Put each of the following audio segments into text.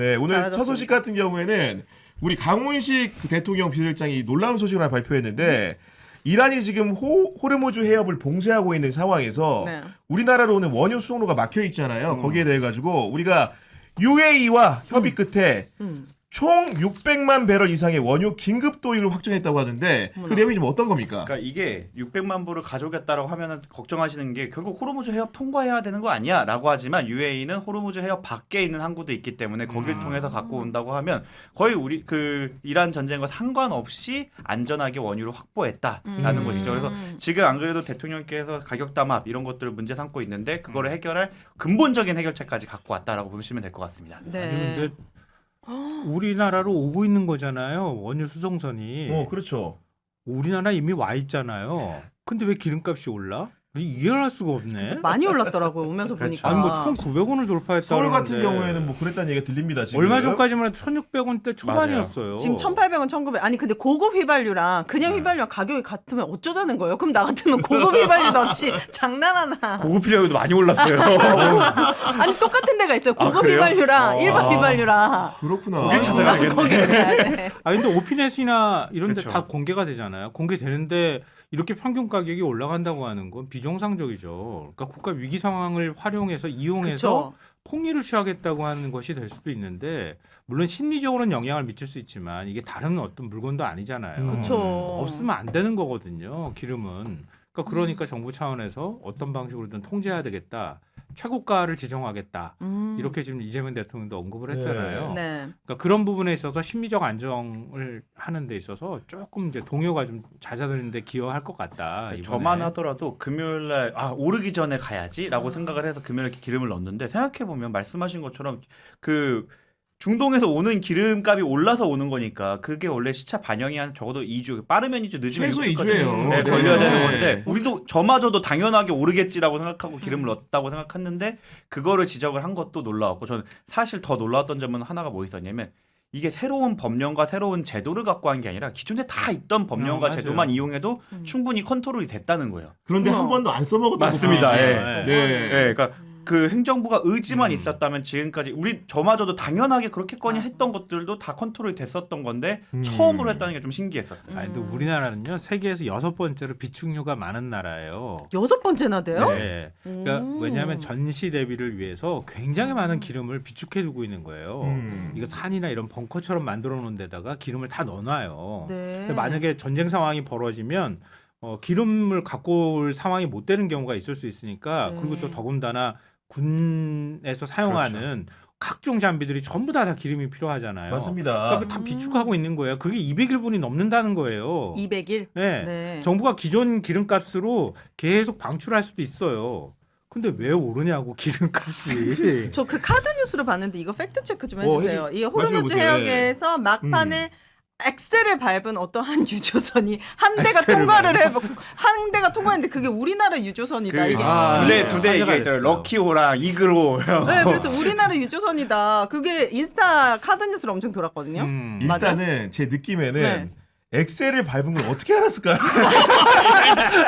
네, 오늘 첫 잘하셨습니다. 소식 같은 경우에는 우리 강훈식 그 대통령 비서실장이 놀라운 소식을 하나 발표했는데 이란이 지금 호르무즈 해협을 봉쇄하고 있는 상황에서 네. 우리나라로 오는 원유 수송로가 막혀 있잖아요. 거기에 대해 가지고 우리가 UAE와 협의 끝에 총 600만 배럴 이상의 원유 긴급 도입을 확정했다고 하는데 그 내용이 좀 어떤 겁니까? 그러니까 이게 600만 불을 가져오겠다라고 하면은 걱정하시는 게 결국 호르무즈 해협 통과해야 되는 거 아니야라고 하지만 UAE는 호르무즈 해협 밖에 있는 항구도 있기 때문에 거길 통해서 갖고 온다고 하면 거의 우리 그 이란 전쟁과 상관없이 안전하게 원유를 확보했다라는 것이죠. 그래서 지금 안 그래도 대통령께서 가격 담합 이런 것들을 문제 삼고 있는데 그거를 해결할 근본적인 해결책까지 갖고 왔다라고 보시면 될 것 같습니다. 네. 아니 근데 우리나라로 오고 있는 거잖아요. 원유 수송선이. 그렇죠. 우리나라 이미 와 있잖아요. 근데 왜 기름값이 올라? 이해를 할 수가 없네. 많이 올랐더라고요. 오면서 그렇죠. 보니까. 아니 뭐 1,900원을 돌파했다. 서울 같은 그러는데 경우에는 뭐 그랬다는 얘기가 들립니다. 지금. 얼마 전까지만 해도 1,600원대 초반이었어요. 지금 1,800원, 1,900원. 아니 근데 고급 휘발유랑 그냥 휘발유랑 가격이 같으면 어쩌자는 거예요? 그럼 나 같으면 고급 휘발유 넣지. 장난하나. 고급 필요도 많이 올랐어요. 아니 똑같은 데가 있어요. 고급 그래요? 휘발유랑 일반 휘발유랑. 그렇구나. 거길 찾아가야겠네. 거기를 가야 돼. 아 근데 오피넷이나 이런 데 그렇죠. 다 공개가 되잖아요. 공개되는데 이렇게 평균 가격이 올라간다고 하는 건 비정상적이죠. 그러니까 국가 위기 상황을 활용해서 이용해서 그쵸. 폭리를 취하겠다고 하는 것이 될 수도 있는데 물론 심리적으로는 영향을 미칠 수 있지만 이게 다른 어떤 물건도 아니잖아요. 그쵸. 없으면 안 되는 거거든요. 기름은. 그러니까 정부 차원에서 어떤 방식으로든 통제해야 되겠다. 최고가를 지정하겠다. 이렇게 지금 이재명 대통령도 언급을 했잖아요. 네. 그러니까 그런 부분에 있어서 심리적 안정을 하는 데 있어서 조금 이제 동요가 좀 잦아드는 데 기여할 것 같다. 이번에. 저만 하더라도 금요일 날 오르기 전에 가야지라고 생각을 해서 금요일에 기름을 넣었는데 생각해 보면 말씀하신 것처럼 그 중동에서 오는 기름값이 올라서 오는 거니까 그게 원래 시차 반영이 한 적어도 2주 빠르면 2주 늦으면 최소 6주까지 2주예요. 네, 걸려야 되는 네. 건데 우리도 저마저도 당연하게 오르겠지라고 생각하고 기름을 넣었다고 생각했는데 그거를 지적을 한 것도 놀라웠고 저는 사실 더 놀라웠던 점은 하나가 뭐 있었냐면 이게 새로운 법령과 새로운 제도를 갖고 한 게 아니라 기존에 다 있던 법령과 맞아요. 제도만 이용해도 충분히 컨트롤이 됐다는 거예요. 그런데 한 번도 안 써먹었다고 맞습니다. 보이지. 예. 네. 네, 그러니까 그 행정부가 의지만 있었다면 지금까지 우리 저마저도 당연하게 그렇게거니 했던 것들도 다 컨트롤이 됐었던 건데 처음으로 했다는 게 좀 신기했었어요. 아니, 근데 우리나라는요 세계에서 6번째로 비축류가 많은 나라예요. 6번째나 돼요? 네. 그러니까 왜냐하면 전시 대비를 위해서 굉장히 많은 기름을 비축해 두고 있는 거예요. 이거 산이나 이런 벙커처럼 만들어 놓은 데다가 기름을 다 넣어놔요. 네. 근데 만약에 전쟁 상황이 벌어지면 기름을 갖고 올 상황이 못 되는 경우가 있을 수 있으니까 네. 그리고 또 더군다나 군에서 사용하는 각종 장비들이 전부 다 기름이 필요하잖아요. 맞습니다. 그러니까 다 비축하고 있는 거예요. 그게 200일분이 넘는다는 거예요. 200일? 네. 네. 정부가 기존 기름값으로 계속 방출할 수도 있어요. 근데 왜 오르냐고 기름값이. 저 그 카드 뉴스를 봤는데 이거 팩트 체크 좀 해주세요. 이 호르무즈 말씀해보세요. 해역에서 막판에 엑셀을 밟은 어떠한 유조선이 한 대가 엑셀을 통과를 한 대가 통과했는데 그게 우리나라 유조선이다. 이게. 두대 이게 있죠. 럭키호랑 이글호. 네, 그래서 우리나라 유조선이다. 그게 인스타 카드 뉴스로 엄청 돌았거든요. 일단은 제 느낌에는 네. 엑셀을 밟은 걸 어떻게 알았을까요?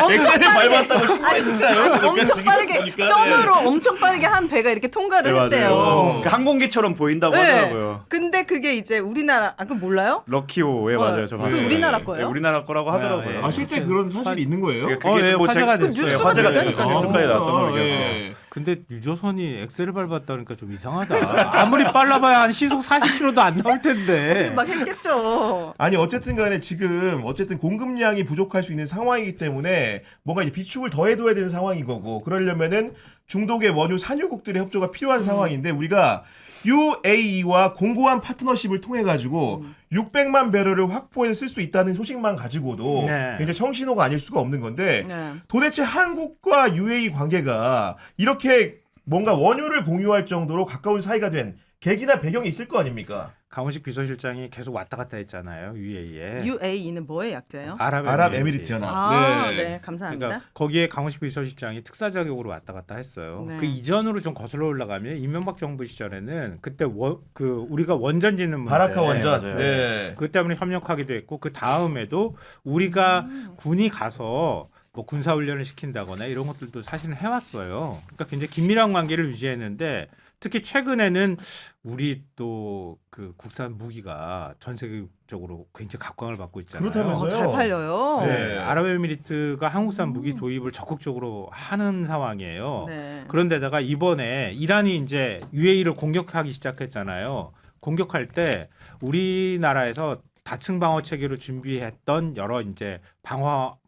엄청 엑셀을 빠르게- 밟았다고 신고했을까요? 엄청 빠르게 점으로 엄청 빠르게 한 배가 이렇게 통과를 했대요. 그 항공기처럼 보인다고 네. 하더라고요. 근데 그게 이제 우리나라 그럼 몰라요? 럭키호, 예 맞아요, 저 그 봤어요. 우리나라 거예요? 네, 우리나라 거라고 하더라고요. 네. 아 실제 그런 사실이 있는 거예요? 그게 예, 뭐 화제가 제- 됐어요. 그 화제가 뉴스가 됐어요. 됐어요. 뉴스까지 나왔던 아, 걸로 기억해요. 예. 근데 유조선이 엑셀을 밟았다니까 좀 이상하다. 아무리 빨라봐야 한 시속 40km도 안 나올 텐데. 막 했겠죠. 아니 어쨌든 간에 지금 어쨌든 공급량이 부족할 수 있는 상황이기 때문에 뭔가 이제 비축을 더 해둬야 되는 상황인 거고 그러려면은 중동의 원유 산유국들의 협조가 필요한 상황인데 우리가 UAE와 공고한 파트너십을 통해 가지고 600만 배럴을 확보해서 쓸 수 있다는 소식만 가지고도 네. 굉장히 청신호가 아닐 수가 없는 건데 네. 도대체 한국과 UAE 관계가 이렇게 뭔가 원유를 공유할 정도로 가까운 사이가 된 계기나 배경이 있을 거 아닙니까? 강훈식 비서실장이 계속 왔다 갔다 했잖아요. UAE에. UAE는 뭐의 약자예요? 아랍에미리트 연합. 아, 네. 네, 감사합니다. 그러니까 거기에 강훈식 비서실장이 특사 자격으로 왔다 갔다 했어요. 네. 그 이전으로 좀 거슬러 올라가면 이명박 정부 시절에는 그때 우리가 원전 짓는 문제, 바라카 원전. 맞아요. 네. 그 때문에 협력하기도 했고 그 다음에도 우리가 군이 가서 뭐 군사 훈련을 시킨다거나 이런 것들도 사실은 해왔어요. 그러니까 굉장히 긴밀한 관계를 유지했는데 특히 최근에는 우리 또 그 국산 무기가 전 세계적으로 굉장히 각광을 받고 있잖아요. 그렇다면서요? 잘 팔려요. 네. 아랍에미리트가 한국산 무기 도입을 적극적으로 하는 상황이에요. 네. 그런데다가 이번에 이란이 이제 UAE를 공격하기 시작했잖아요. 공격할 때 우리나라에서 다층 방어 체계로 준비했던 여러 이제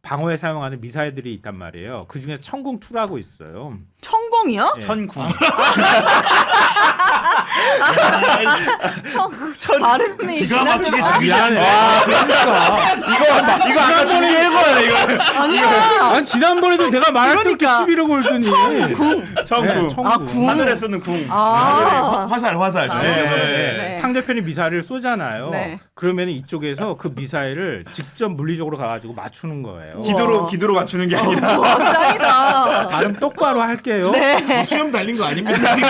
방어에 사용하는 미사일들이 있단 말이에요. 그 중에 천궁2라고 있어요. 천공이요? 예. 천궁. 발음이 기가 막히게 지나쳐- 자기 미안해. 그러니까 이거 아까 준비한 거야 이거. 아니야. 아니 지난번에도 내가 말할 때 이렇게 그러니까. 시비를 걸더니 궁. 천궁. 네, 아, 궁. 하늘에 쓰는 궁. 아. 화살. 아, 네. 네. 상대편이 미사일을 쏘잖아요. 네. 그러면 이쪽에서 그 미사일을 직접 물리적으로 가가지고 맞추는 거예요. 기도로 맞추는 게 아니라. 와, 짱이다. 발음 똑바로 할게요. 네. 시험 달린 거 아닙니다 지금.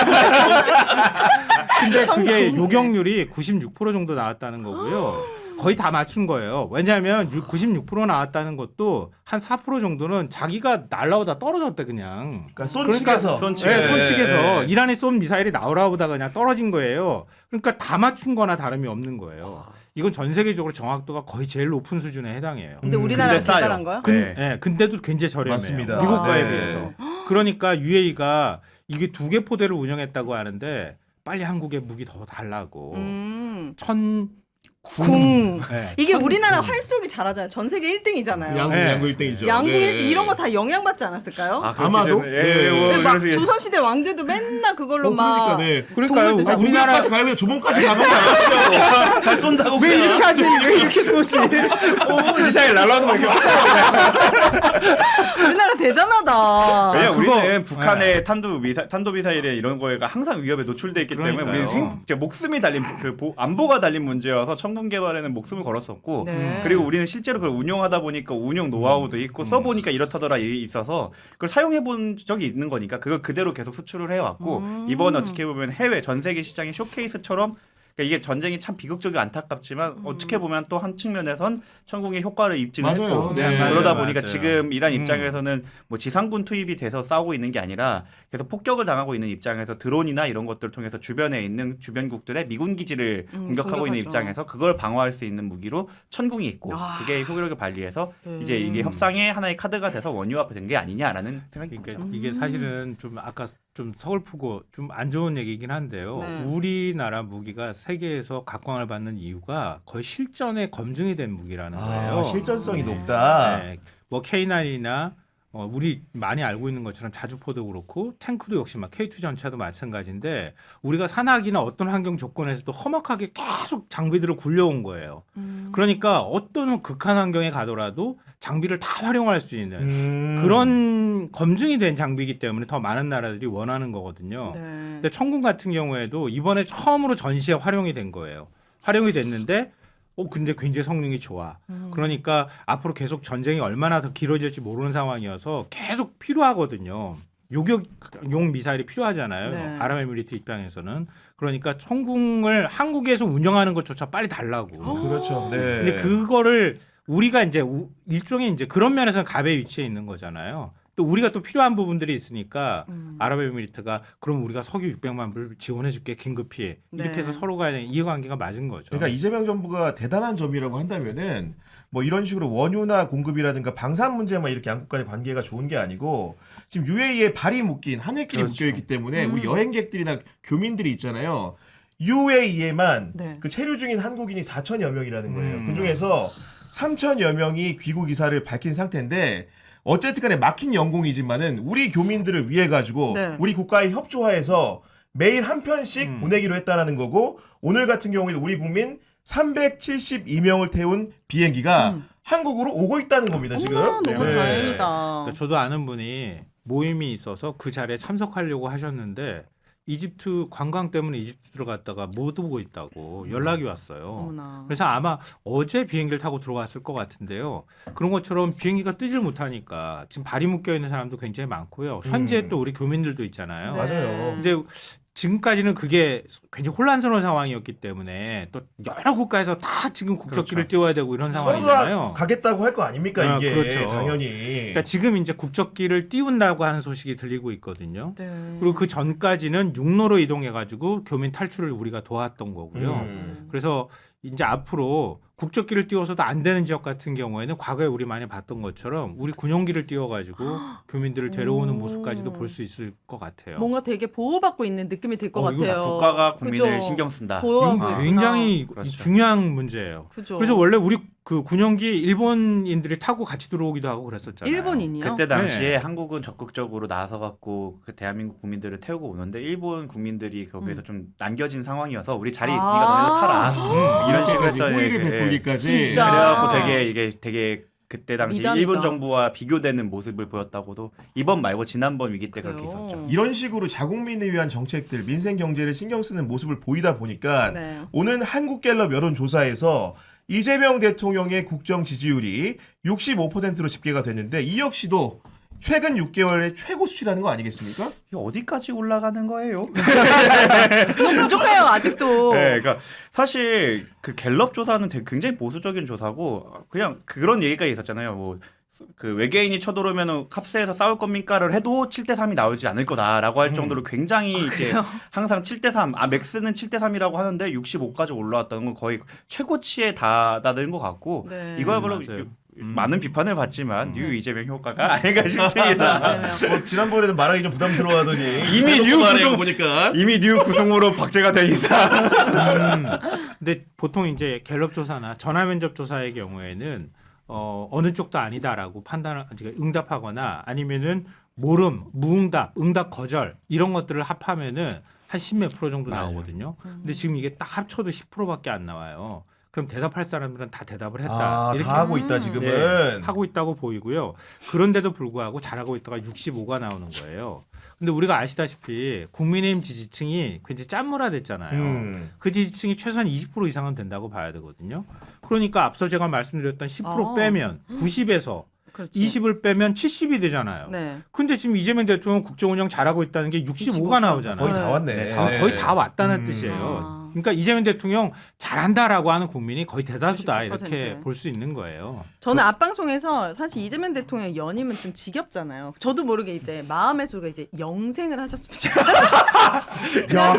근데 그게 천궁. 요격률이 96% 정도 나왔다는 거고요. 거의 다 맞춘 거예요. 왜냐하면 96% 나왔다는 것도 한 4% 정도는 자기가 날라오다 떨어졌대 그냥. 그러니까 손측에서. 네, 손측에서 네. 이란이 쏜 미사일이 나오라 보다가 그냥 떨어진 거예요. 그러니까 다 맞춘 거나 다름이 없는 거예요. 이건 전 세계적으로 정확도가 거의 제일 높은 수준에 해당해요. 근데 우리나라가 근데 싸요. 개발한 거야? 네. 근데도 굉장히 저렴해요. 맞습니다. 미국과에 네. 비해서. 그러니까 UAE가 이게 2개 포대를 운영했다고 하는데 빨리 한국에 무기 더 달라고. 궁. 네. 이게 우리나라 활쏘기 잘하잖아요. 전 세계 1등이잖아요. 양궁 네. 양궁 1등이죠. 양궁 네. 1등 이런 거 다 영향받지 않았을까요? 아마도? 네. 막 조선시대 왕들도 맨날 그걸로 막 그러니까 네. 그러니까요. 동물들 잡고. 우리나라 우리나라까지 가요 그냥 조mon까지 가면 가요. 잘 쏜다고 왜 그냥. 이렇게 하지? 왜 이렇게 쏘지? 미사일 날라오는 거 이렇게. 우리나라 대단하다. 왜냐 그거- 우리는 북한의 탄도미사일에 이런 거에가 항상 위협에 노출돼 있기 때문에 그러니까요. 우리는 목숨이 달린 안보가 달린 문제여서 천군 개발에는 목숨을 걸었었고 네. 그리고 우리는 실제로 그걸 운용하다 보니까 운용 노하우도 있고 써보니까 이렇다더라 있어서 그걸 사용해 본 적이 있는 거니까 그걸 그대로 계속 수출을 해왔고 이번에 어떻게 보면 해외 전 세계 시장의 쇼케이스처럼 그러니까 이게 전쟁이 참 비극적이고 안타깝지만 어떻게 보면 또 한 측면에선 천궁의 효과를 입증했고 맞아요. 네. 그러다 맞아요. 보니까 맞아요. 지금 이란 입장에서는 뭐 지상군 투입이 돼서 싸우고 있는 게 아니라 계속 폭격을 당하고 있는 입장에서 드론이나 이런 것들을 통해서 주변에 있는 주변국들의 미군 기지를 공격하고 있는 공격하죠. 입장에서 그걸 방어할 수 있는 무기로 천궁이 있고 아. 그게 효력을 발휘해서 이제 이게 협상의 하나의 카드가 돼서 원유화가 된 게 아니냐라는 생각이 그러니까 듭니다. 이게 사실은 좀 아까 좀 서글프고 좀 안 좋은 얘기긴 한데요. 네. 우리나라 무기가 세계에서 각광을 받는 이유가 거의 실전에 검증이 된 무기라는 거예요. 아, 실전성이 높다. 네. 뭐 K9이나 우리 많이 알고 있는 것처럼 자주포도 그렇고 탱크도 역시 막 K2 전차도 마찬가지인데 우리가 산악이나 어떤 환경 조건에서도 험악하게 계속 장비들을 굴려온 거예요. 그러니까 어떤 극한 환경에 가더라도 장비를 다 활용할 수 있는 그런 검증이 된 장비이기 때문에 더 많은 나라들이 원하는 거거든요. 네. 근데 천군 같은 경우에도 이번에 처음으로 전시에 활용이 된 거예요. 활용이 됐는데 근데 굉장히 성능이 좋아. 그러니까 앞으로 계속 전쟁이 얼마나 더 길어질지 모르는 상황이어서 계속 필요하거든요. 요격용 미사일이 필요하잖아요. 네. 아랍에미리트 입장에서는. 그러니까 천궁을 한국에서 운영하는 것조차 빨리 달라고. 그렇죠. 네. 근데 그거를 우리가 이제 일종의 이제 그런 면에서는 갑의 위치에 있는 거잖아요. 또 우리가 또 필요한 부분들이 있으니까 아랍에미리트가 그럼 우리가 석유 600만 불 지원해 줄게 긴급히 이렇게 네. 해서 서로가 이해관계가 맞은 거죠. 그러니까 이재명 정부가 대단한 점이라고 한다면은 뭐 이런 식으로 원유나 공급이라든가 방산 문제만 이렇게 양국 간의 관계가 좋은 게 아니고 지금 UAE에 발이 묶인 하늘길이 그렇죠. 묶여 있기 때문에 우리 여행객들이나 교민들이 있잖아요. UAE에만 네. 그 체류 중인 한국인이 4천여 명이라는 거예요. 그 중에서 3천여 명이 귀국 의사를 밝힌 상태인데 어쨌든 간에 막힌 영공이지만은 우리 교민들을 위해 가지고 네. 우리 국가에 협조하에서 매일 한 편씩 보내기로 했다라는 거고 오늘 같은 경우에도 우리 국민 372명을 태운 비행기가 한국으로 오고 있다는 겁니다, 지금. 어머나, 너무 네. 다행이다. 그러니까 저도 아는 분이 모임이 있어서 그 자리에 참석하려고 하셨는데 이집트 관광 때문에 이집트 들어갔다가 못 오고 있다고 연락이 왔어요. 어머나. 그래서 아마 어제 비행기를 타고 들어갔을 것 같은데요. 그런 것처럼 비행기가 뜨질 못하니까 지금 발이 묶여 있는 사람도 굉장히 많고요. 현재 또 우리 교민들도 있잖아요. 네. 맞아요. 근데 지금까지는 그게 굉장히 혼란스러운 상황이었기 때문에 또 여러 국가에서 다 지금 국적기를 띄워야 되고 이런 서로가 상황이잖아요. 가겠다고 할 거 아닙니까 아, 이게 그렇죠. 당연히. 그러니까 지금 이제 국적기를 띄운다고 하는 소식이 들리고 있거든요. 네. 그리고 그 전까지는 육로로 이동해가지고 교민 탈출을 우리가 도왔던 거고요. 그래서 이제 앞으로 국적기를 띄워서도 안 되는 지역 같은 경우에는 과거에 우리 많이 봤던 것처럼 우리 군용기를 띄워가지고 교민들을 데려오는 오. 모습까지도 볼 수 있을 것 같아요. 뭔가 되게 보호받고 있는 느낌이 들 것 이거 같아요. 국가가 국민을 그죠? 신경 쓴다. 보호하고 이건 있구나. 굉장히 그렇죠. 중요한 문제예요. 그죠. 그래서 원래 우리 그 군용기 일본인들이 타고 같이 들어오기도 하고 그랬었잖아요. 일본인이요? 그때 당시에 네. 한국은 적극적으로 나서 갖고 그 대한민국 국민들을 태우고 오는데 일본 국민들이 거기에서 좀 남겨진 상황이어서 우리 자리에 있으니까 아. 너네도 타라. 이런 식으로 했더니 호의를 그, 베풀기까지. 진짜. 그래갖고 되게 그때 당시 미담이다. 일본 정부와 비교되는 모습을 보였다고도 이번 말고 지난번 위기 때 그렇게 그래요? 있었죠. 이런 식으로 자국민을 위한 정책들, 민생 경제를 신경 쓰는 모습을 보이다 보니까 네. 오늘 한국갤럽 여론조사에서 이재명 대통령의 국정 지지율이 65%로 집계가 됐는데 이 역시도 최근 6개월의 최고 수치라는 거 아니겠습니까? 이게 어디까지 올라가는 거예요? 너무 부족해요 아직도. 네, 그러니까 사실 그 갤럽 조사는 되게 굉장히 보수적인 조사고 그냥 그런 얘기가 있었잖아요. 뭐 그 외계인이 쳐들어오면은 캅스에서 싸울 겁니까를 해도 7대3이 나오지 않을 거다라고 할 정도로 굉장히 이렇게 항상 7대3, 맥스는 7대3이라고 하는데 65까지 올라왔다는 건 거의 최고치에 다다른 것 같고 네. 이거야말로 맞아요. 많은 비판을 받지만 뉴 이재명 효과가 아닌가 싶습니다. 맞아요. 지난번에는 말하기 좀 부담스러워하더니 이미 뉴 구성 보니까 이미 뉴 구성으로 박제가 된 이상 근데 보통 이제 갤럽 조사나 전화 면접 조사의 경우에는 어느 쪽도 아니다라고 응답하거나 아니면은 모름, 무응답, 응답 거절 이런 것들을 합하면은 한 10몇 프로 정도 나오거든요. 근데 지금 이게 딱 합쳐도 10%밖에 안 나와요. 그럼 대답할 사람들은 다 대답을 했다. 이렇게 다 하고 있다 지금은. 네, 하고 있다고 보이고요. 그런데도 불구하고 잘하고 있다가 65가 나오는 거예요. 근데 우리가 아시다시피 국민의힘 지지층이 굉장히 짠물화됐잖아요. 그 지지층이 최소한 20% 이상은 된다고 봐야 되거든요. 그러니까 앞서 제가 말씀드렸던 10% 빼면 90에서 그렇죠. 20을 빼면 70이 되잖아요. 네. 근데 지금 이재명 대통령 국정 운영 잘하고 있다는 게 65가 나오잖아요. 거의 다 왔네. 네, 거의 다 왔다는 뜻이에요. 아. 그러니까 이재명 대통령 잘한다라고 하는 국민이 거의 대다수다 90%. 이렇게 볼 수 있는 거예요. 저는 앞방송에서 사실 이재명 대통령 연임은 좀 지겹잖아요. 저도 모르게 이제 마음의 소리가 이제 영생을 하셨으면 좋겠어요. 야,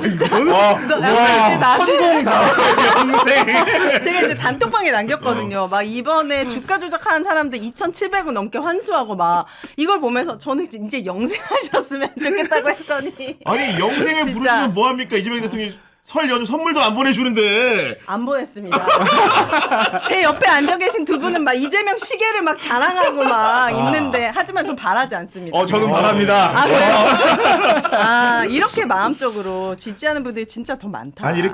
이거는 제가 이제 단톡방에 남겼거든요. 막 이번에 주가 조작하는 사람들 2,700원 넘게 환수하고 막 이걸 보면서 저는 이제 영생하셨으면 좋겠다고 했더니 아니 영생을 진짜. 부르시면 뭐 합니까? 이재명 대통령이 설 연휴 선물도 안 보내주는데. 안 보냈습니다. 제 옆에 앉아 계신 두 분은 막 이재명 시계를 막 자랑하고 막 있는데 하지만 전 바라지 않습니다. 저는 바랍니다. 아, 그래요? 아, 이렇게 마음적으로 지지하는 분들이 진짜 더 많다. 아니 이렇게